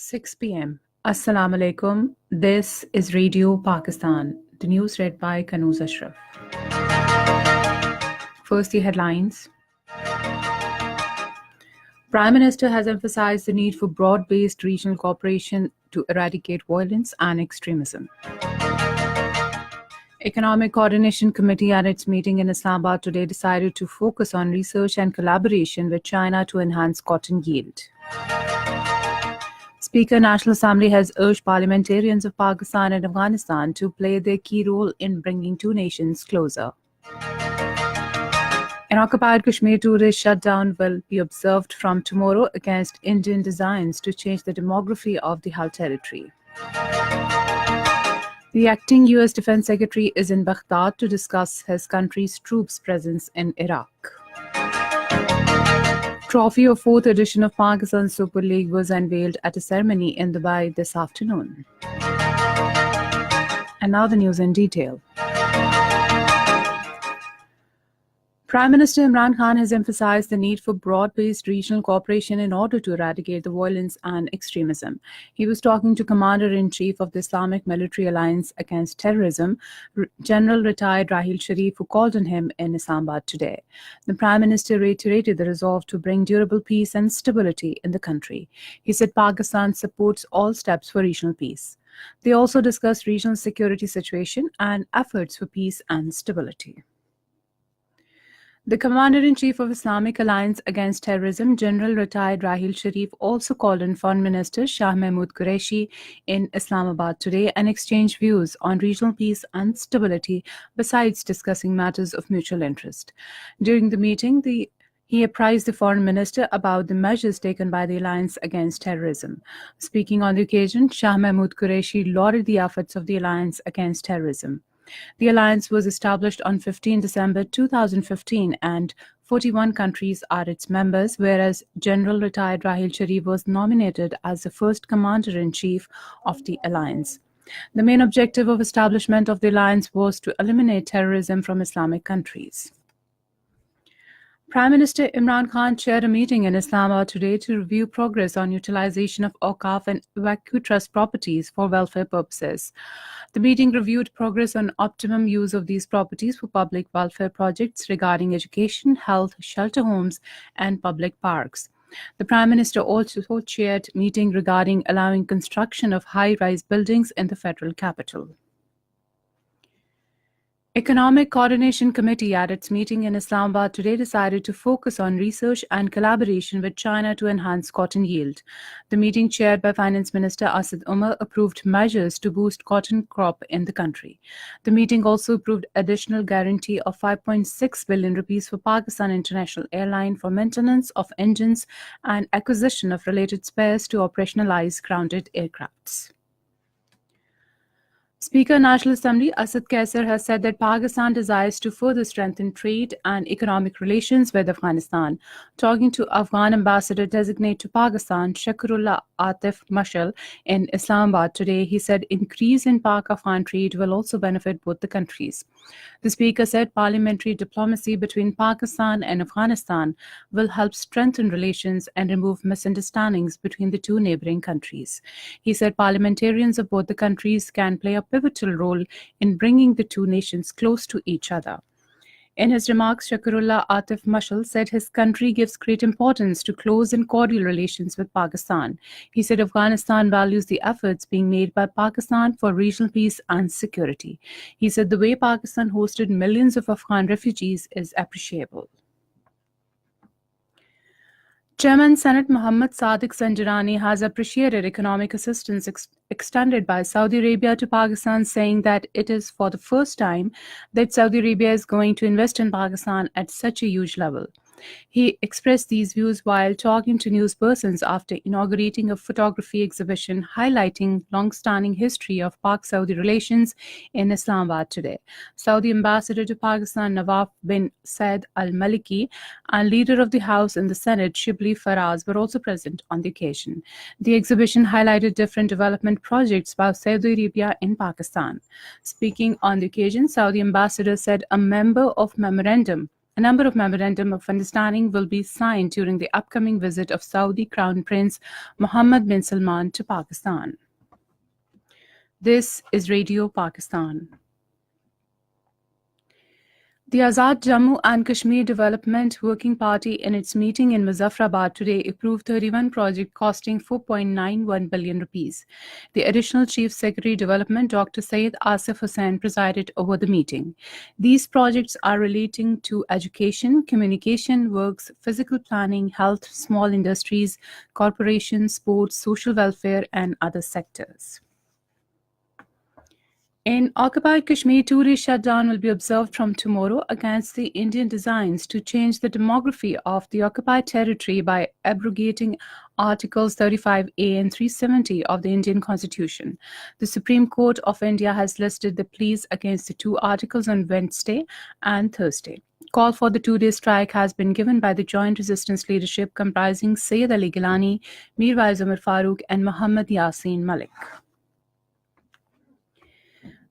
6 p.m. Assalamu alaikum. This is Radio Pakistan. The news read by Kanooz Ashraf. First, the headlines. Prime Minister has emphasized the need for broad-based regional cooperation to eradicate violence and extremism. Economic Coordination Committee at its meeting in Islamabad today decided to focus on research and collaboration with China to enhance cotton yield. Speaker National Assembly has urged parliamentarians of Pakistan and Afghanistan to play their key role in bringing two nations closer. An occupied Kashmir tourist shutdown will be observed from tomorrow against Indian designs to change the demography of the Hal territory. The acting U.S. Defense Secretary is in Baghdad to discuss his country's troops' presence in Iraq. Trophy of 4th edition of Pakistan Super League was unveiled at a ceremony in Dubai this afternoon. And now the news in detail. Prime Minister Imran Khan has emphasized the need for broad-based regional cooperation in order to eradicate the violence and extremism. He was talking to Commander-in-Chief of the Islamic Military Alliance Against Terrorism, General Retired Rahil Sharif, who called on him in Islamabad today. The Prime Minister reiterated the resolve to bring durable peace and stability in the country. He said Pakistan supports all steps for regional peace. They also discussed regional security situation and efforts for peace and stability. The Commander-in-Chief of Islamic Alliance Against Terrorism, General Retired Rahil Sharif, also called on Foreign Minister Shah Mahmood Qureshi in Islamabad today and exchanged views on regional peace and stability, besides discussing matters of mutual interest. During the meeting, he apprised the Foreign Minister about the measures taken by the Alliance Against Terrorism. Speaking on the occasion, Shah Mahmood Qureshi lauded the efforts of the Alliance Against Terrorism. The alliance was established on 15 December 2015 and 41 countries are its members, whereas General Retired Rahil Sharif was nominated as the first Commander-in-Chief of the alliance. The main objective of establishment of the alliance was to eliminate terrorism from Islamic countries. Prime Minister Imran Khan chaired a meeting in Islamabad today to review progress on utilization of Awqaf and Waqf trust properties for welfare purposes. The meeting reviewed progress on optimum use of these properties for public welfare projects regarding education, health, shelter homes, and public parks. The Prime Minister also chaired a meeting regarding allowing construction of high-rise buildings in the federal capital. Economic Coordination Committee at its meeting in Islamabad today decided to focus on research and collaboration with China to enhance cotton yield. The meeting, chaired by Finance Minister Asad Umar, approved measures to boost cotton crop in the country. The meeting also approved additional guarantee of 5.6 billion rupees for Pakistan International Airline for maintenance of engines and acquisition of related spares to operationalize grounded aircrafts. Speaker National Assembly Asad Kaisar has said that Pakistan desires to further strengthen trade and economic relations with Afghanistan. Talking to Afghan Ambassador Designate to Pakistan, Shakarullah Atif Mashal, in Islamabad today, he said increase in Pak-Afghan trade will also benefit both the countries. The Speaker said parliamentary diplomacy between Pakistan and Afghanistan will help strengthen relations and remove misunderstandings between the two neighboring countries. He said parliamentarians of both the countries can play a pivotal role in bringing the two nations close to each other. In his remarks, Shakarullah Atif Mashal said his country gives great importance to close and cordial relations with Pakistan. He said Afghanistan values the efforts being made by Pakistan for regional peace and security. He said the way Pakistan hosted millions of Afghan refugees is appreciable. Chairman Senate Mohammad Sadiq Zanjirani has appreciated economic assistance extended by Saudi Arabia to Pakistan, saying that it is for the first time that Saudi Arabia is going to invest in Pakistan at such a huge level. He expressed these views while talking to newspersons after inaugurating a photography exhibition highlighting long-standing history of Pak-Saudi relations in Islamabad today. Saudi Ambassador to Pakistan Nawaf bin Said Al Maliki and Leader of the House in the Senate Shibli Faraz were also present on the occasion. The exhibition highlighted different development projects by Saudi Arabia in Pakistan. Speaking on the occasion, Saudi Ambassador said a member of memorandum A number of memorandum of understanding will be signed during the upcoming visit of Saudi Crown Prince Mohammed bin Salman to Pakistan. This is Radio Pakistan. The Azad Jammu and Kashmir Development Working Party in its meeting in Muzaffarabad today approved 31 projects costing 4.91 billion rupees. The Additional Chief Secretary Development Dr. Syed Asif Hussain presided over the meeting. These projects are relating to education, communication, works, physical planning, health, small industries, corporations, sports, social welfare, and other sectors. In occupied Kashmir, 2-day shutdown will be observed from tomorrow against the Indian designs to change the demography of the occupied territory by abrogating Articles 35A and 370 of the Indian Constitution. The Supreme Court of India has listed the pleas against the two articles on Wednesday and Thursday. Call for the 2-day strike has been given by the Joint Resistance Leadership comprising Syed Ali Gilani, Mirwaiz Umar Farooq, and Muhammad Yasin Malik.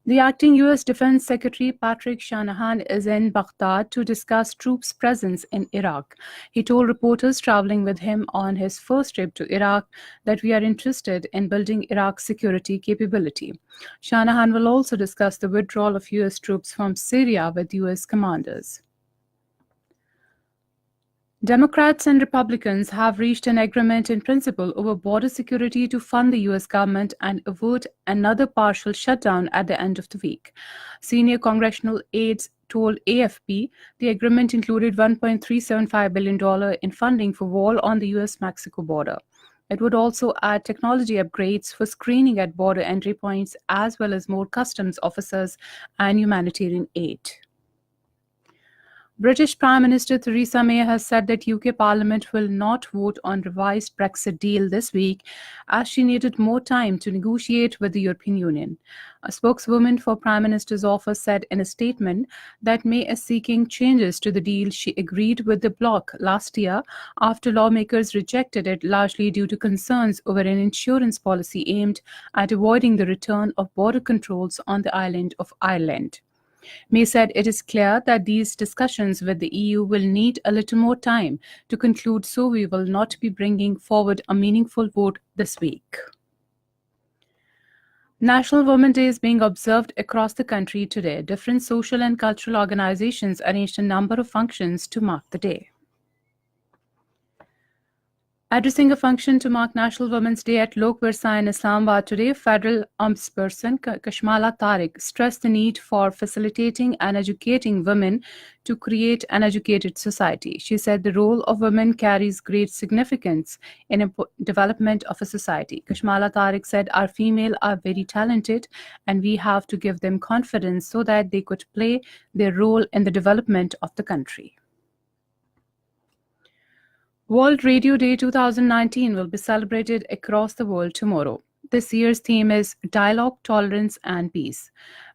The acting U.S. Defense Secretary Patrick Shanahan is in Baghdad to discuss troops' presence in Iraq. He told reporters traveling with him on his first trip to Iraq that we are interested in building Iraq's security capability. Shanahan will also discuss the withdrawal of U.S. troops from Syria with U.S. commanders. Democrats and Republicans have reached an agreement in principle over border security to fund the U.S. government and avert another partial shutdown at the end of the week. Senior congressional aides told AFP the agreement included $1.375 billion in funding for wall on the U.S.-Mexico border. It would also add technology upgrades for screening at border entry points as well as more customs officers and humanitarian aid. British Prime Minister Theresa May has said that UK Parliament will not vote on revised Brexit deal this week as she needed more time to negotiate with the European Union. A spokeswoman for Prime Minister's office said in a statement that May is seeking changes to the deal she agreed with the bloc last year after lawmakers rejected it largely due to concerns over an insurance policy aimed at avoiding the return of border controls on the island of Ireland. May said it is clear that these discussions with the EU will need a little more time to conclude, so we will not be bringing forward a meaningful vote this week. National Women's Day is being observed across the country today. Different social and cultural organizations arranged a number of functions to mark the day. Addressing a function to mark National Women's Day at Lok Virsa in Islamabad today, Federal Ombudsperson Kashmala Tariq stressed the need for facilitating and educating women to create an educated society. She said the role of women carries great significance in the development of a society. Kashmala Tariq said, "Our female are very talented and we have to give them confidence so that they could play their role in the development of the country." World Radio Day 2019 will be celebrated across the world tomorrow. This year's theme is Dialogue, Tolerance and Peace.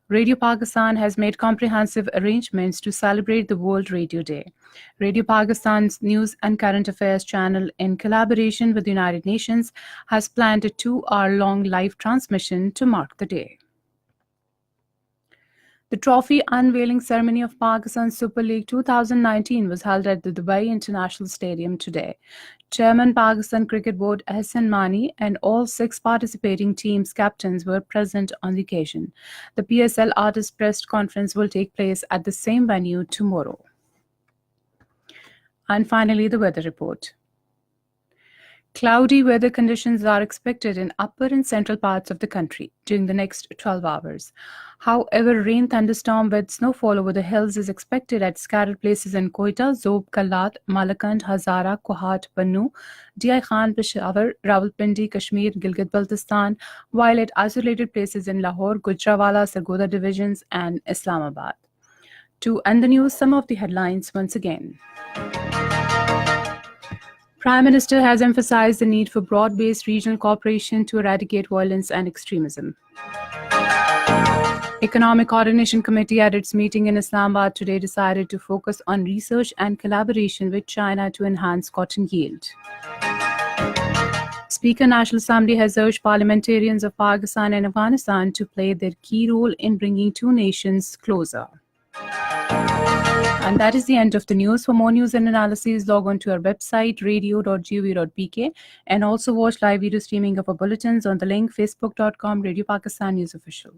Radio Pakistan has made comprehensive arrangements to celebrate the World Radio Day. Radio Pakistan's News and Current Affairs channel, in collaboration with the United Nations, has planned a 2-hour-long live transmission to mark the day. The trophy unveiling ceremony of Pakistan Super League 2019 was held at the Dubai International Stadium today. Chairman Pakistan Cricket Board Ahsan Mani and all 6 participating teams' captains were present on the occasion. The PSL Artist Press Conference will take place at the same venue tomorrow. And finally, the weather report. Cloudy weather conditions are expected in upper and central parts of the country during the next 12 hours. However, rain thunderstorm with snowfall over the hills is expected at scattered places in Quetta, Zob, Kalat, Malakand, Hazara, Kohat, Bannu, Diyai Khan, Peshawar, Rawalpindi, Kashmir, Gilgit-Baltistan, while at isolated places in Lahore, Gujranwala, Sargodha divisions and Islamabad. To end the news, some of the headlines once again. Prime Minister has emphasized the need for broad-based regional cooperation to eradicate violence and extremism. Economic Coordination Committee at its meeting in Islamabad today decided to focus on research and collaboration with China to enhance cotton yield. Speaker National Assembly has urged parliamentarians of Pakistan and Afghanistan to play their key role in bringing two nations closer. And that is the end of the news. For more news and analysis, log on to our website, radio.gov.pk, and also watch live video streaming of our bulletins on the link facebook.com Radio Pakistan News Official.